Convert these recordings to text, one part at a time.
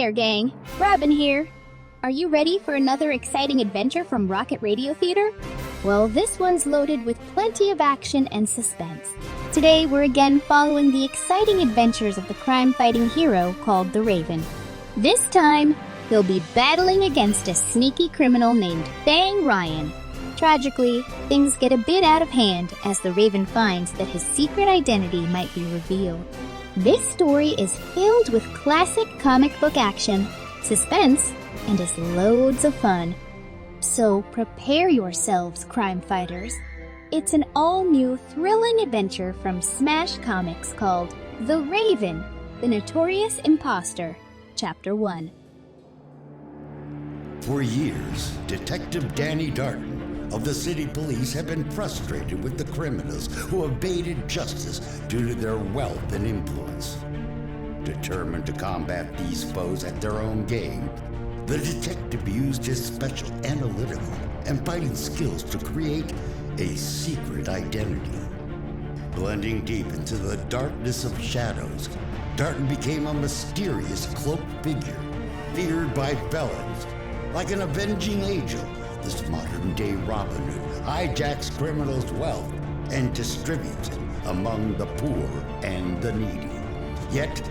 there, gang. Robin here. Are you ready for another exciting adventure from ROKiT Radio Theater? Well, this one's loaded with plenty of action and suspense. Today, we're again following the exciting adventures of the crime-fighting hero called the Raven. This time, he'll be battling against a sneaky criminal named Fang Ryan. Tragically, things get a bit out of hand as the Raven finds that his secret identity might be revealed. This story is filled with classic comic book action, suspense, and is loads of fun. So prepare yourselves, crime fighters. It's an all-new thrilling adventure from Smash Comics called The Raven, the Notorious Imposter, Chapter 1. For years, Detective Danny Dartin of the city police have been frustrated with the criminals who evaded justice due to their wealth and influence. Determined to combat these foes at their own game, the detective used his special analytical and fighting skills to create a secret identity. Blending deep into the darkness of shadows, Dartin became a mysterious cloaked figure, feared by felons. Like an avenging angel, this modern-day Robin Hood hijacks criminals' wealth and distributes it among the poor and the needy. Yet,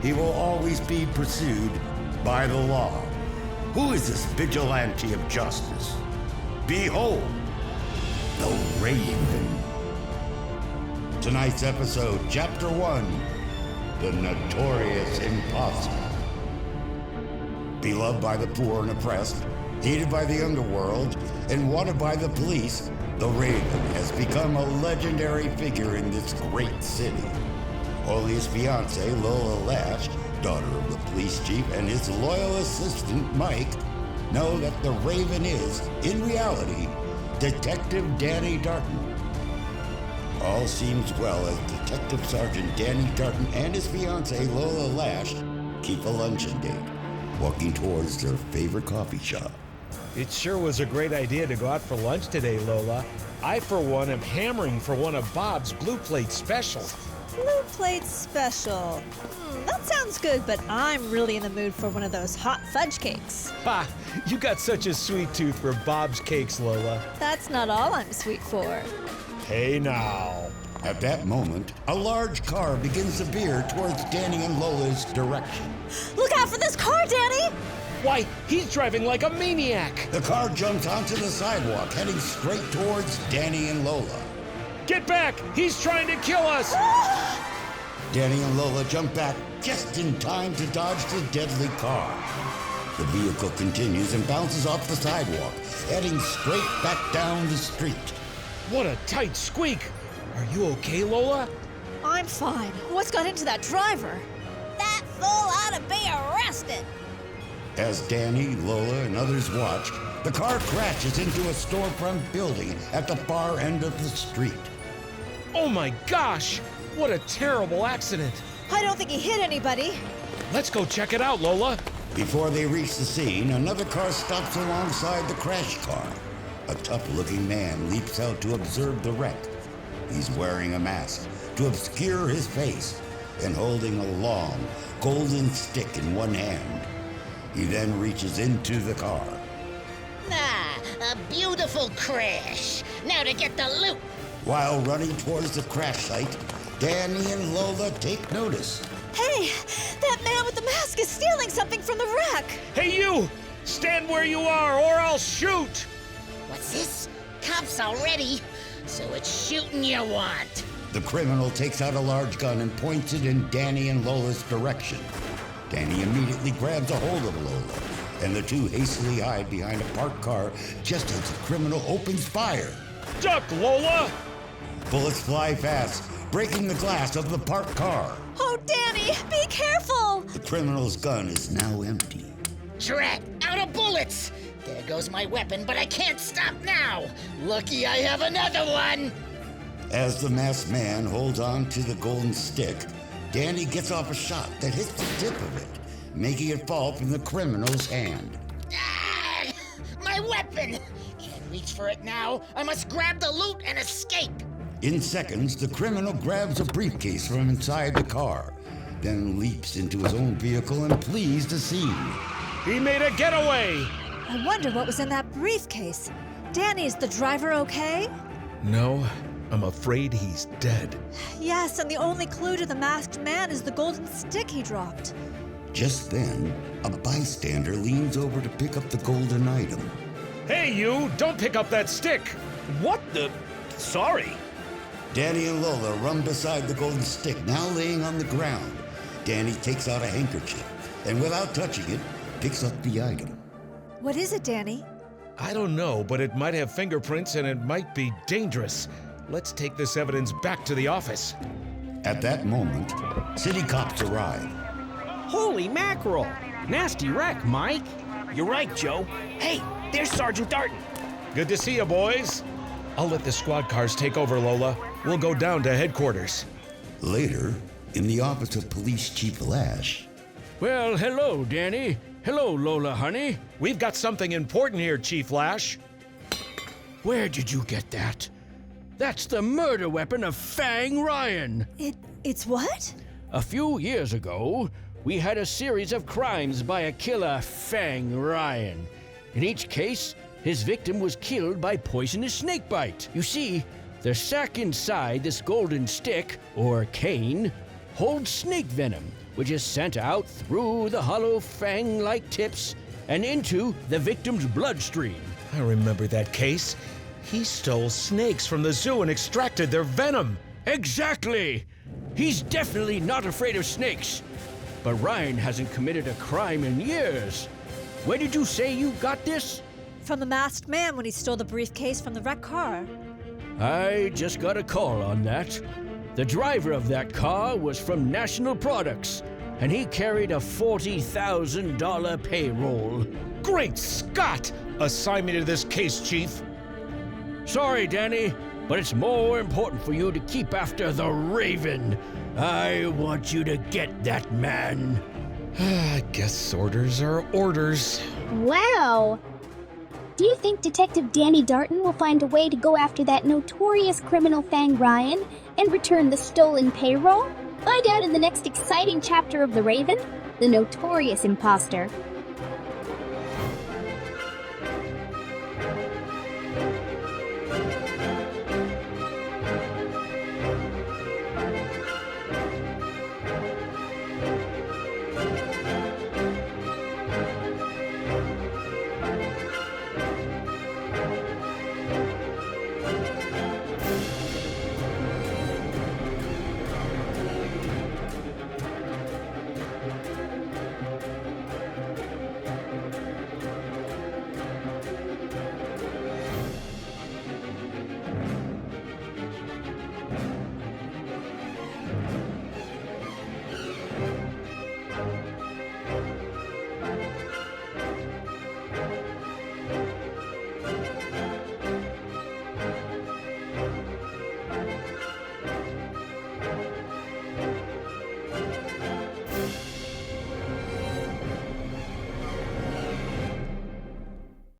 he will always be pursued by the law. Who is this vigilante of justice? Behold, the Raven. Tonight's episode, Chapter 1, The Notorious Imposter. Beloved by the poor and oppressed, hated by the underworld, and wanted by the police, the Raven has become a legendary figure in this great city. Only his fiancée, Lola Lash, daughter of the police chief, and his loyal assistant, Mike, know that the Raven is, in reality, Detective Danny Dartin. All seems well as Detective Sergeant Danny Dartin and his fiancée, Lola Lash, keep a luncheon date, walking towards their favorite coffee shop. It sure was a great idea to go out for lunch today, Lola. I, for one, am hammering for one of Bob's Blue Plate specials. Blue Plate special. That sounds good, but I'm really in the mood for one of those hot fudge cakes. Ha! You got such a sweet tooth for Bob's cakes, Lola. That's not all I'm sweet for. Hey now. At that moment, a large car begins to veer towards Danny and Lola's direction. Look out for this car, Danny! Why, he's driving like a maniac. The car jumps onto the sidewalk, heading straight towards Danny and Lola. Get back! He's trying to kill us! Danny and Lola jump back just in time to dodge the deadly car. The vehicle continues and bounces off the sidewalk, heading straight back down the street. What a tight squeak! Are you okay, Lola? I'm fine. What's got into that driver? That fool ought to be arrested. As Danny, Lola, and others watch, the car crashes into a storefront building at the far end of the street. Oh my gosh! What a terrible accident! I don't think he hit anybody. Let's go check it out, Lola. Before they reach the scene, another car stops alongside the crash car. A tough-looking man leaps out to observe the wreck. He's wearing a mask to obscure his face and holding a long, golden stick in one hand. He then reaches into the car. Ah, a beautiful crash. Now to get the loot. While running towards the crash site, Danny and Lola take notice. Hey, that man with the mask is stealing something from the wreck. Hey, you! Stand where you are, or I'll shoot! What's this? Cops already? So it's shooting you want. The criminal takes out a large gun and points it in Danny and Lola's direction. Danny immediately grabs a hold of Lola, and the two hastily hide behind a parked car just as the criminal opens fire. Duck, Lola! Bullets fly fast, breaking the glass of the parked car. Oh, Danny, be careful! The criminal's gun is now empty. Drat, out of bullets. There goes my weapon, but I can't stop now. Lucky I have another one. As the masked man holds on to the golden stick, Danny gets off a shot that hits the tip of it, making it fall from the criminal's hand. Ah, my weapon! Can't reach for it now. I must grab the loot and escape. In seconds, the criminal grabs a briefcase from inside the car. then leaps into his own vehicle and flees the scene. He made a getaway! I wonder what was in that briefcase. Danny, is the driver okay? No, I'm afraid he's dead. Yes, and the only clue to the masked man is the golden stick he dropped. Just then, a bystander leans over to pick up the golden item. Hey, you! Don't pick up that stick! What the? Sorry. Danny and Lola run beside the golden stick, now laying on the ground. Danny takes out a handkerchief, and without touching it, picks up the item. What is it, Danny? I don't know, but it might have fingerprints and it might be dangerous. Let's take this evidence back to the office. At that moment, city cops arrive. Holy mackerel! Nasty wreck, Mike. You're right, Joe. Hey, there's Sergeant Dartin. Good to see you, boys. I'll let the squad cars take over, Lola. We'll go down to headquarters. Later, in the office of Police Chief Lash, Well, hello, Danny. Hello, Lola, honey. We've got something important here, Chief Lash. Where did you get that? That's the murder weapon of Fang Ryan. It's what? A few years ago, we had a series of crimes by a killer, Fang Ryan. In each case, his victim was killed by poisonous snakebite. You see, the sac inside this golden stick, or cane, holds snake venom, which is sent out through the hollow fang-like tips and into the victim's bloodstream. I remember that case. He stole snakes from the zoo and extracted their venom. Exactly! He's definitely not afraid of snakes. But Ryan hasn't committed a crime in years. Where did you say you got this? From the masked man when he stole the briefcase from the wrecked car. I just got a call on that. The driver of that car was from National Products, and he carried a $40,000 payroll. Great Scott! Assign me to this case, Chief. Sorry, Danny, but it's more important for you to keep after the Raven. I want you to get that man. I guess orders are orders. Wow! Do you think Detective Danny Dartin will find a way to go after that notorious criminal Fang Ryan and return the stolen payroll? Find out in the next exciting chapter of The Raven, The Notorious Imposter.